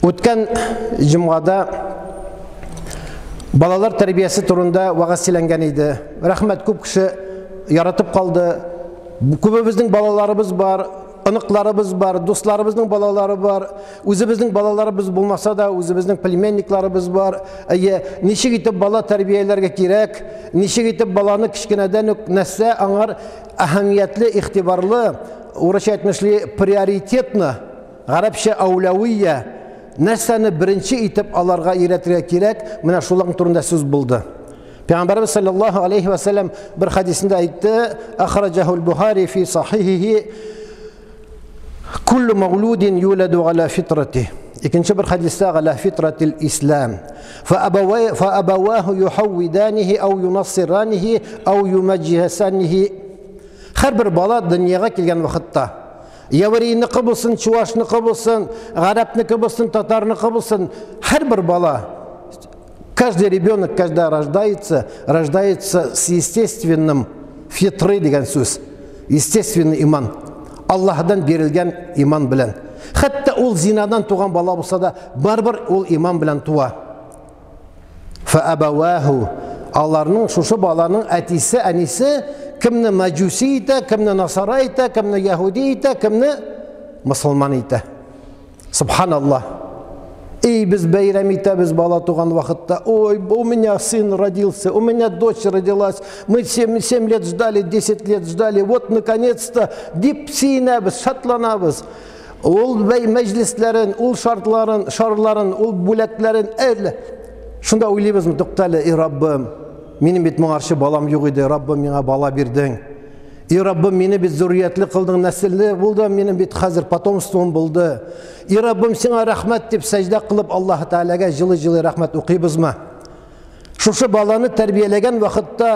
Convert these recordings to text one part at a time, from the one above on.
Өткен жұмғада балалар тәрбиесі турында вағаз сөйленген еді. Рахмет, көп кіші яратып қалды. Көбіміздің балаларыбыз бар, ынықларыбыз бар, достарыбыздың балалары бар. Өзіміздің балаларыбыз болмаса да, өзіміздің племенникларыбыз бар. Нешік етіп бала тәрбиелерге керек, нешік етіп баланы кішкенеден нәрсе аңар әһәмиятлі, ихтибарлы, орысша айтмышлы приоритетны, ғарапша аулауия нәрсәне бірінші етіп аларға үйретуге керек. Мына шулардың турында сөз болды. Пeygamberimiz sallallahu aleyhi ve sellem bir hadisinde ayıttı. Ahracahul Buhari fi sahihihi kullu mevludin yuladu ala fitrati. İkinci bir hadiste ala fitratil İslam. Fa abawahu yuhavvidanihi ev yunassiranihi ev yumajjihasanihi. Her bir bala dünyaya gelgen vakitte Yavriyini kıbılsın, Çuvaşını kıbılsın, Garapını kıbılsın, Tatarını kıbılsın. Her bir bala, каждый ребенок, когда рождается с естественным фитры деген сөз. Естественный иман. Аллахдан берілген иман білен. Хатта ол зинадан туған бала болса да, бар-бар ол иман білен туа. Фаабаваху. Аларның шушы баланың әтисі, әнисі кімні мәжуси ете, кімні насара ете, кімні яхуди ете, кімні мұсылман ете. Субханаллах. Biz bayram etamiz bala tuğan vakitte. Ой, у меня сын родился, у меня дочь родилась. Мы 7 лет ждали, 10 лет ждали. Вот наконец-то дип сиynəbiz, şatlanabız. Ol bey meclislerin, ol şartların, ol bulakların öyle. Şunda oylabız mı? To'xtali, ey Rabbim, mening bit mo'arshi balam yo'q edi. Rabbim menga bala berding. Ey Rabbim, meni bit zurriyatli qilding, naslli bo'ldi, mening bit hozir potomstvom bo'ldi. Ey Rabbim, senga rahmat deb sajda qilib Alloh taolaga jili-jili rahmat o'qiybizmi? Shu balani tarbiyalagan vaqtda,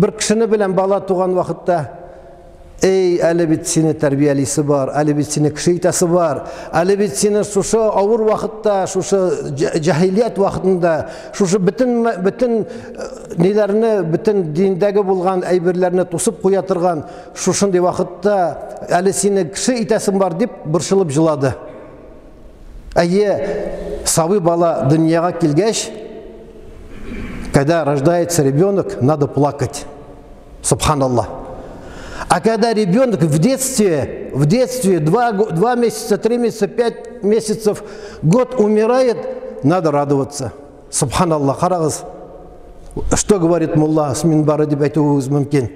bir kishini bilan bala tug'an vaqtda, ey ali bit seni tarbiyalisi bor, ali bit seni kishi etasi bor, ali bit seni shu og'ir vaqtda, shu jahiliyat vaqtida, shu bütün nelarni, bütün dindagi bo'lgan aybirlarni to'sib qo'ya turgan shu shunday vaqtda ali seni kishi etasi bor deb burshilib jiladi. Savi bala dunyoga kelgach, когда рождается ребенок, надо плакать. Субханаллах. А когда ребенок в детстве 2 месяца, 3 месяца, 5 месяцев, год умирает, надо радоваться. Субханаллах, харагыз. Что говорит мулла с минбары деп айтуыңыз мүмкін.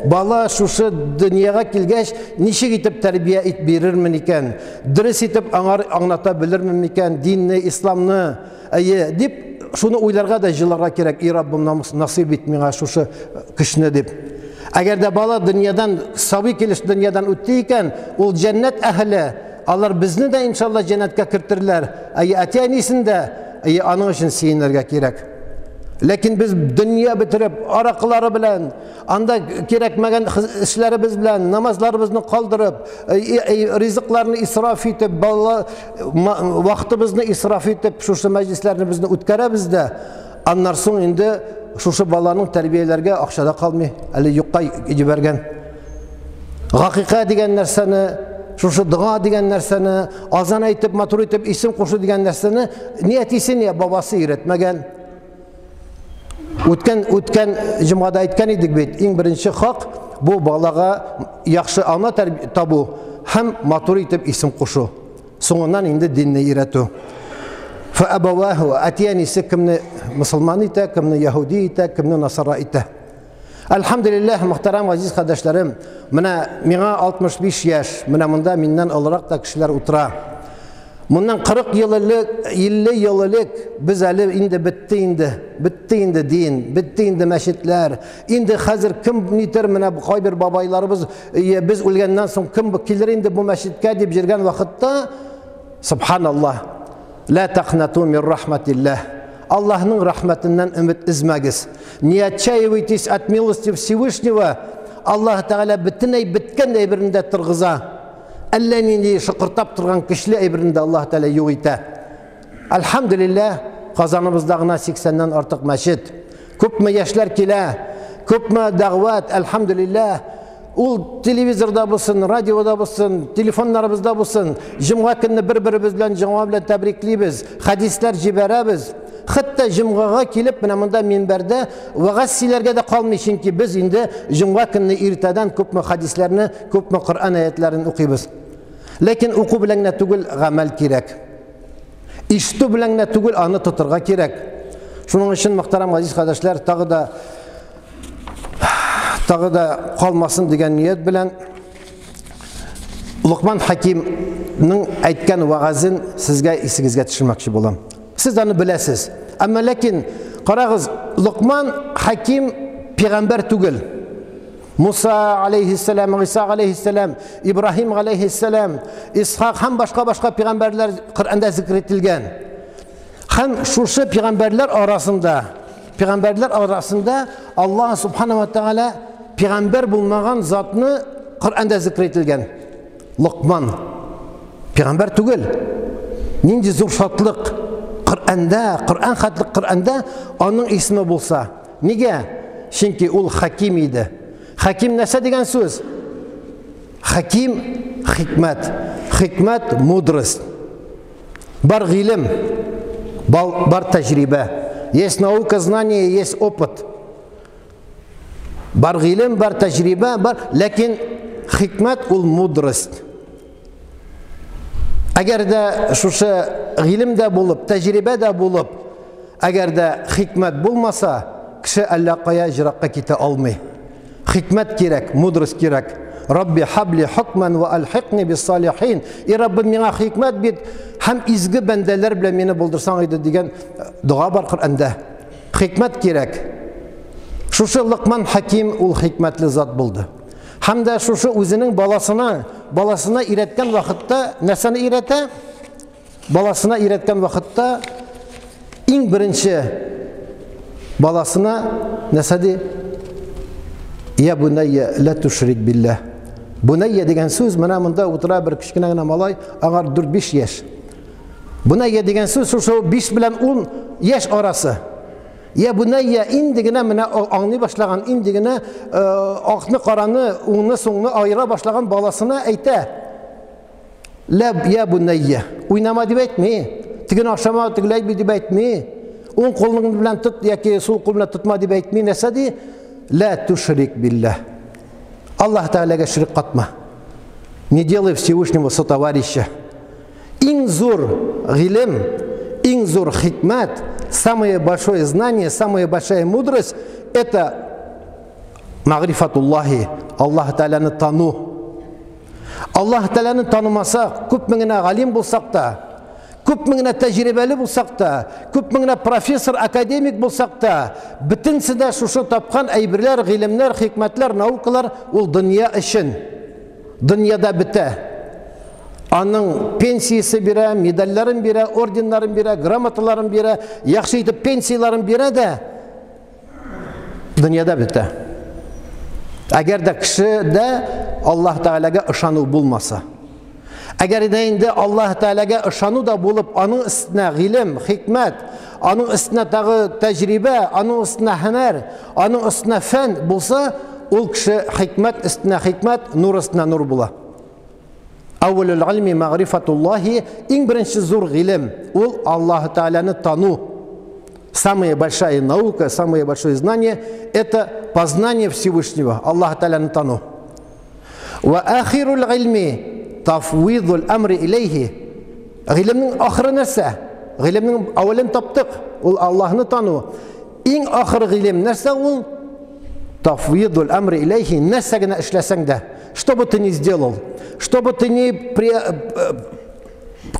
Бала шушы дүнияға келгеш, нешек етіп тәрбие ет берірмін екен, дұрыс етіп аңната білірмін екен, динні, исламны, деп шуны ойларға да жыларға керек. Ей Раббым, насип ет меңа шушы кішіні деп. Әгер де бала дүниядан, саби келіш дүниядан өтті екен, ол жәннет әхілі, алар бізні де иншалла жәннетке кіртірлер. Әтенесін де аның үшін сейінлерге керек. Ләкин біз дүния бітіріп, арақылары білән, анда керекмәген ішләрі біз білән, намазларымызны қалдырып, ризықларыны исраф етіп, вақтымызны исраф етіп, шушы мәжлисләрні бізді үткәрі бізді, аннар соң енді шушы баланың тәрбиелерге ақшада қалмай, әлі юққа жіберген. Ғақиқа деген нәрсені, шушы дұға деген нәрсені, азан айтып, матур етіп, исім қошу деген нәрсені, не әтесі, не бабасы үйретмеген. Өткен жұмғада айтқан едік бет, ең бірінші хақ, бұл балаға яқшы ана табу, һәм матур етіп, исім қошу. Соңынан енді динне үйрету. Фаабаваху, әтиянесі кімні мұсылман ете, кімні яхуди ете, кімні насара ете. Әлхамдулиллах, мұхтарам ғазиз қадашларым, меңа 65 яш, мұнда меннен олырақ та кішілер ұтыра. Мұндан 40 елілік біз әлі енді бітті енді дейін, бітті енді мәшетлер. Енді қазір кім нетер мұна қайбір бабайларымыз, біз өлгеннен соң кім келер енді бұл мәшетке деп жүрген вақытта, субханаллах, ла тақнату мин рахматиллах. Аллахның рахматынан үміт үзмәгіз. Не отчаивайтесь от милости Всевышнего, Аллах Тағала біткен әйбірінде тұрғыза. Әлі нені шықыртап тұрған кішілі әйбірінде Аллах Тағала yo'q ете. Әлхамдулиллах, қазанымыздағына 80-нен артық мәшет. Көпме яшьләр келә, көпме дағват, әлхамдулиллах. Ул телевизорда булсын, радиода булсын, телефоннарыбызда булсын, җомга көнне бер-беребез белән җомга белән тәбриклибез, хәдисләр җибәрәбез. Хәтта җомгага килеп, менә монда минбәрдә вагаз сөйләргә дә калмый, чөнки без инде җомга көнне иртәдән күпме хәдисләрне, күпме Коръән аятларын укыйбыз. Ләкин уку белән генә түгел, гамәл кирәк. Ишетү белән генә түгел, аны тотырга кирәк. Шуның өчен, мөхтәрәм газиз кардәшләр, тагы да калмасын дигән ният белән Лукман Хакимның әйткән вагазын сезгә исегезгә төшермәкче булам. Сез аны беләсез. Әмма ләкин карагыз, Лукман Хаким пәйгамбәр түгел. Муса алейхиссалам, Иса алейхиссалам, Ибрахим алейхиссалам, Исхак һәм башка пәйгамбәрләр Коръәндә зикр ителгән. Һәм шушы пәйгамбәрләр арасында Аллаһ субхана ва тааля пәйгамбәр булмаган затны Коръәндә зикр ителгән. Лукман пәйгамбәр түгел. Нинди зур шатлык Коръәндә, Коръән хатлык Коръәндә аның исеме булса. Нигә? Чөнки ул хаким иде. Хаким нәрсә дигән сүз? Хаким хикмәт. Хикмәт мудрость. Бар гыйлем, бар тәҗрибә. Есть наука, знание, есть опыт. Бар гыйлем, бар тәҗрибә, бар, ләкин хикмәт ул мудрость. Әгәр дә шушы гыйлем дә булып, тәҗрибә дә булып, әгәр дә хикмәт булмаса, кеше әллә кая җиракка китә алмый. Хикмәт кирәк, мудрость кирәк. Рабби хабли хукман ва алхиqni bis-салихин. И Раббим миңа хикмәт бит, һәм изге бәндәләр белән мине булдырсаң иде дигән дуа бар Коръәндә. Хикмәт кирәк. Шушы Лукман Хаким ул хикмәтле зат булды. Һәм дә шушы үзенең баласына өйрәткән вакытта, нәрсәне өйрәтә? Баласына өйрәткән вакытта иң беренче баласына нәрсә ди? Я bunayya la tushrik billah. Bunayya дигән сүз менә монда утыра бер кичкенә генә малай, аңар 4-5 яшь. Bunayya дигән сүз шушы 5 белән 10 яшь арасы. Я bunayya инде генә менә аңлый башлаган, инде генә акны караны, уңны соңны айыра башлаган баласына әйтә. La ya bunayya. Уйнама дип әйтми. Тиген ашама, тигеләй дип әйтми. Уң кулың белән тот яки сул кул белән тотма дип әйтми. Нәрсә ди? Ла тушрик биллах. Аллаһ Тааляга ширк катма. Не делай Всевышнего сотоварища. Иң зур гилем, иң зур хикмат, самое большое знание, самая большая мудрость — это магрифатуллахи, Аллаһ Тааляны тану. Аллаһ Тааляны танымасак, күп меңгенә галим булсак та, күп меңгенә тәҗрибәле булсак та, күп меңгенә профессор, академик булсак та, бөтенсе дә шушы тапкан әйберләр, гыйлемнәр, хикмәтләр, наукалар ул дөнья өчен. Дөньяда бетә. Аның пенсиясе бирә, медальләрен бирә, орденнарын бирә, грамоталарын бирә, яхшы итеп пенсияларын бирә дә дөньяда бетә. Әгәр дә кешедә Аллаһ Тааляга ышану булмаса, әгәр дә инде Аллаһ Тааляга ышану да булып, аның өстенә гыйлем, хикмәт, аның өстенә тагы тәҗрибә, аның өстенә һөнәр, аның өстенә фән булса, ул кеше хикмәт өстенә хикмәт, нур өстенә нур була. Әүвәлул илми магрифатуллахи, иң беренче зур гыйлем, ул Аллаһ Тааляны тану. Самая большая наука, самое большое знание — это познание Всевышнего, Аллаха Тааляны тану. Ва ахирул илми тафвидул амри илейхи. Гыйлемнең ахыры нәрсә? Гыйлемнең әүвәлен таптык, ул Аллаһны тану. Иң ахыр гыйлем нәрсә ул? Тафвидул амри илейхи. Нәрсә генә эшләсәң дә, что бы ты ни сделал, что бы ты ни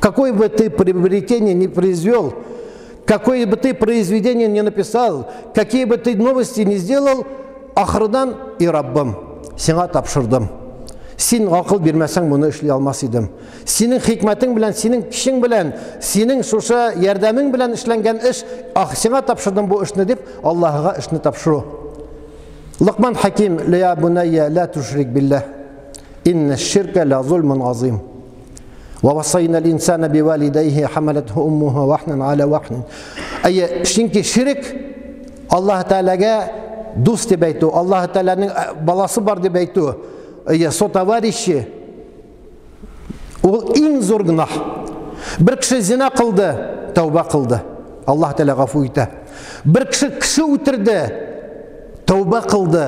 какое бы ты приобретение не произвел, какое бы ты произведение не написал, какие бы ты новости не сделал, ахырдан и Раббым, сиңа тапшырдым. Син акыл бирмәсәң, моны эшли алмас идем. Синең хикмәтең белән, синең кишең белән, синең шушы ярдәмең белән эшләнгән эш, сиңа тапшырдым бу эшне дип, Аллаһка эшне тапшыру. Лукман Хаким: "Ля бунайя ла тушрик биллах. Инна ширка ла зулмун азим. ووصينا الإنسان بوالديه حملته أمه وحنا على وحن." أي شينكي شرك الله تعالى دوست بيتو، الله تعالى баласы бар деп әйтү. сотоварищи, ол ең зор гүнах. Бір кіші зина қылды, тәуба қылды, Аллах Тәала ғафу ете. Бір кіші өтірді, тәуба қылды,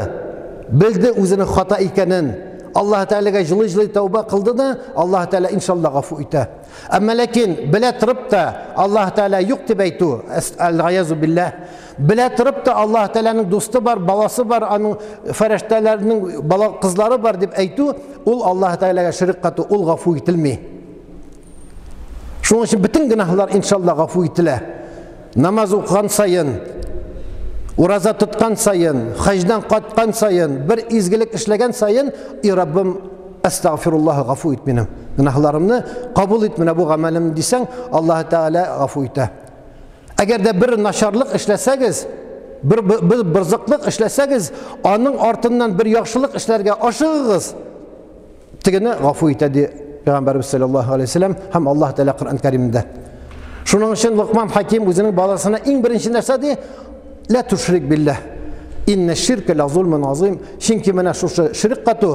білді өзінің хата екенін, Аллах Тәалаға жылы-жылы тәуба қылды да, Аллах Тәала иншалла ғафу ете. Әмма ләкин біле тұрып та Аллах Тәала юқ деп айту, әл-ғаязу билlah, біле тұрып та Аллах Тәаланың досты бар, баласы бар, аның фәрештәләрінің қызлары бар деп айту, ол Аллах Тәалаға ширк қату, ол ғафу етілмей. Шуның үшін бүтін гүнахлар иншалла ғафу етілі. Намаз оқыған сайын, ураза тұтқан сайын, хаждан қатқан сайын, бір изгілік ішлеген сайын, и Раббым, астағфируллахы ғафу ет менің. Гүнахларымны қабыл ет менің бұл ғамалым десең, Аллах Тәала ғафу еті. Әгер де бір нашарлық ішләсәгіз, бір бірзықлық ішләсәгіз, аның артынан бір яқшылық ішләргә ашығығыз, тігіні ғафу етеді Пейғамбарымыз саллаллаху алейхи вассалам һәм Аллах Тәала Құран кәримдә. Шуның үшін Лұқман Хаким өзінің баласына ең бірінші нәрсе де ла тушрик биллах. Инна ширка ла зулмун азим. Чөнки менә шушы ширк кату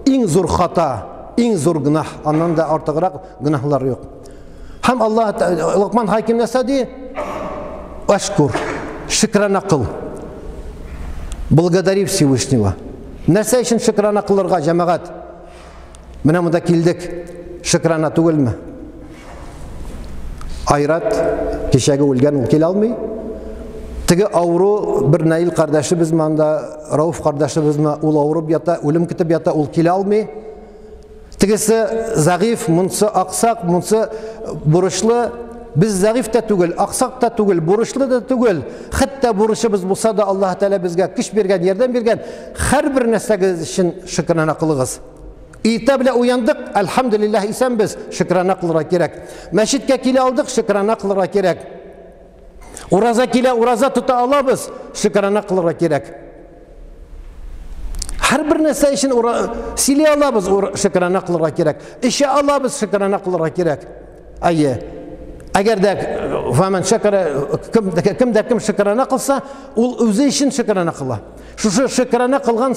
ең зур хата, ең зур гүнах, аннан да артыграк гүнахлар юк. Һәм Аллах Лұқман Хаким нәрсе де ашкур, шикрана кыл. Благодари Всевышнего. Нәрсә өчен шикрана кылырга җәмәгать? Менә монда килдек. Шикрана түгелме? Айрат кешәге үлгән ул килә алмый. Теге ауру бер Наил кардәшебез монда, Рауф кардәшебез ул авырып ята, үлем көтеп ята, ул килә алмый. Тегесе зәгыйф, монсы аксак, монсы бурычлы. Biz zayıf da түгел, аксак та түгел, бурычлы да түгел. Хәтта бурычыбыз булса да Аллаһ Тәала безгә көч биргән, ярдәм биргән. Һәрбер нәрсәгез өчен шөкранә кылыгыз. Иртә белән уяндык, әлхәмдүлиллаһ исәнбез, шөкранә кылырга кирәк. Мәчеткә килә алдык, шөкранә кылырга кирәк. Ураза килә, ураза тота алабыз, шөкранә кылырга кирәк. Һәрбер нәрсә өчен силе алабыз, шөкранә кылырга кирәк. Эше алабыз, шөкранә кылырга кирәк. Әйе. Әгәр дә фәмән шәкәрә кем шөкранә кылса, ул үзе өчен шөкранә кыла. Шушы шөкранә кылган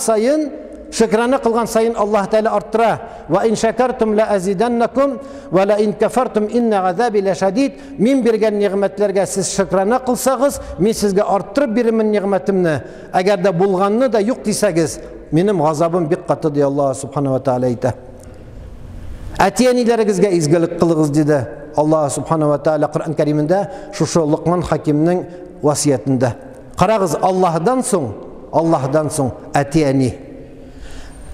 сайын Аллаһ Тәала арттыра. Ва ин шәкәртум ла азиданнакум ва ла ин кафартум инна газаби ла шадид. Мин биргән ниғмәтләргә сез шөкранә кылсагыз, мин сезгә арттырып бирәмен ниғмәтемне. Әгәр дә булганны да юк дисәгез, минем газабым бик каты ди Аллаһ субхана ва тааля әйтә. Әтиәниләрегезгә изгелек кылыгыз диде Аллаһ субхана ва тааля Құран кәримендә, шушы Лұқман Хакимның васиятында. Карагыз, Аллаһдан соң әтиәни.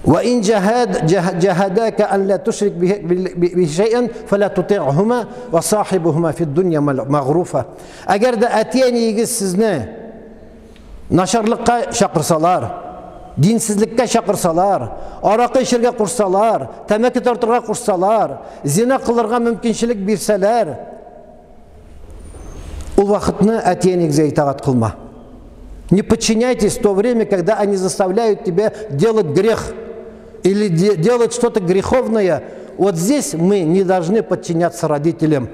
Ва ин джаһадака ан ла тушрик би шайъан фала тути'һума ва сахибуһума фи дунья магруфа. Әгәр дә әтиәнигез сезне нашарлыкка чакырсалар, динсезлеккә чакырсалар, аракы эчәргә кушсалар, тәмәке тартырга кушсалар, зина кылырга мөмкинчелек бирсәләр, ул вакытны әтиәнигезгә итагать кылма. Не подчиняйтесь в то время, когда они заставляют тебя делать грех или делать что-то греховное. Вот здесь мы не должны подчиняться родителям.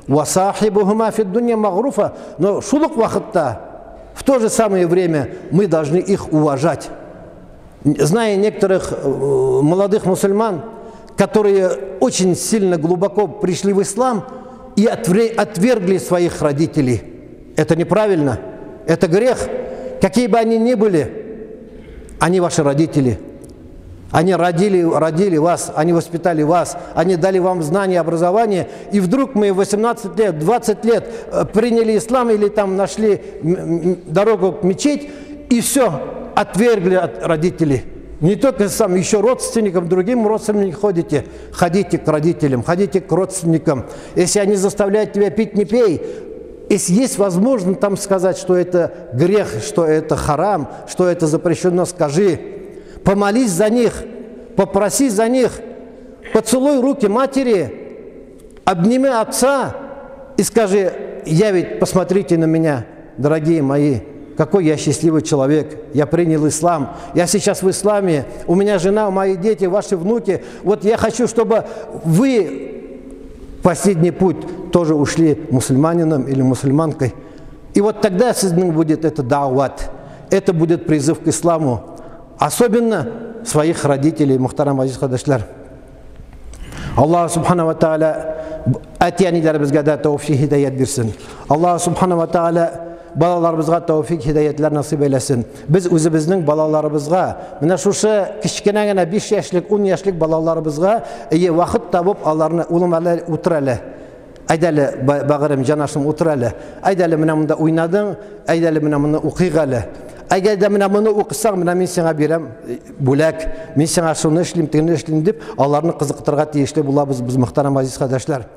وَصَاحِبُهُمَا فِي الدُّنْيَا مَغْرُوفًا. Но шулук вахатта, в то же самое время мы должны их уважать. Зная некоторых молодых мусульман, которые очень сильно глубоко пришли в ислам и отвергли своих родителей. Это неправильно, это грех. Какие бы они ни были, они ваши родители. Они родили вас, они воспитали вас, они дали вам знания, образование. И вдруг мы в 18 лет, 20 лет приняли ислам или там нашли дорогу к мечеть, и все, отвергли от родителей. Не только сам, еще родственникам, другим родственникам ходите к родителям, ходите к родственникам. Если они заставляют тебя пить, не пей. Если есть возможность там сказать, что это грех, что это харам, что это запрещено, скажи. Помолись за них, попроси за них, поцелуй руки матери, обними отца и скажи: я ведь, посмотрите на меня, дорогие мои, какой я счастливый человек, я принял ислам, я сейчас в исламе, у меня жена, мои дети, ваши внуки, вот я хочу, чтобы вы в последний путь тоже ушли мусульманином или мусульманкой. И вот тогда будет это да'ват, это будет призыв к исламу. Особенно своих родителей, muhtaram aziz kardeşler. Allah subhanahu wa ta'ala әти-әниләребезгә дә тәүфик хидayet бирсен. Allah subhanahu wa ta'ala балаларыбызга тәүфик хидаятлар насыйп әйләсен. Без үзебезнең балаларыбызга, менә шушы кичкенә генә 5 яшьлек, 10 яшьлек балаларыбызга вакыт табып, аларны улым әле утыр әле. Әйдәле багырым җанашым утыр әле. Әйдәле менә монда уйнадың, әйдәле менә моны укыйк әле. Әгәр менә моны укысаң, менә мин сиңа бирәм бүләк, мин сиңа шуны эшлим, тигән эшлим дип, аларны кызыктырырга тиешле булабыз без, мөхтәрәм азиз кардәшләр.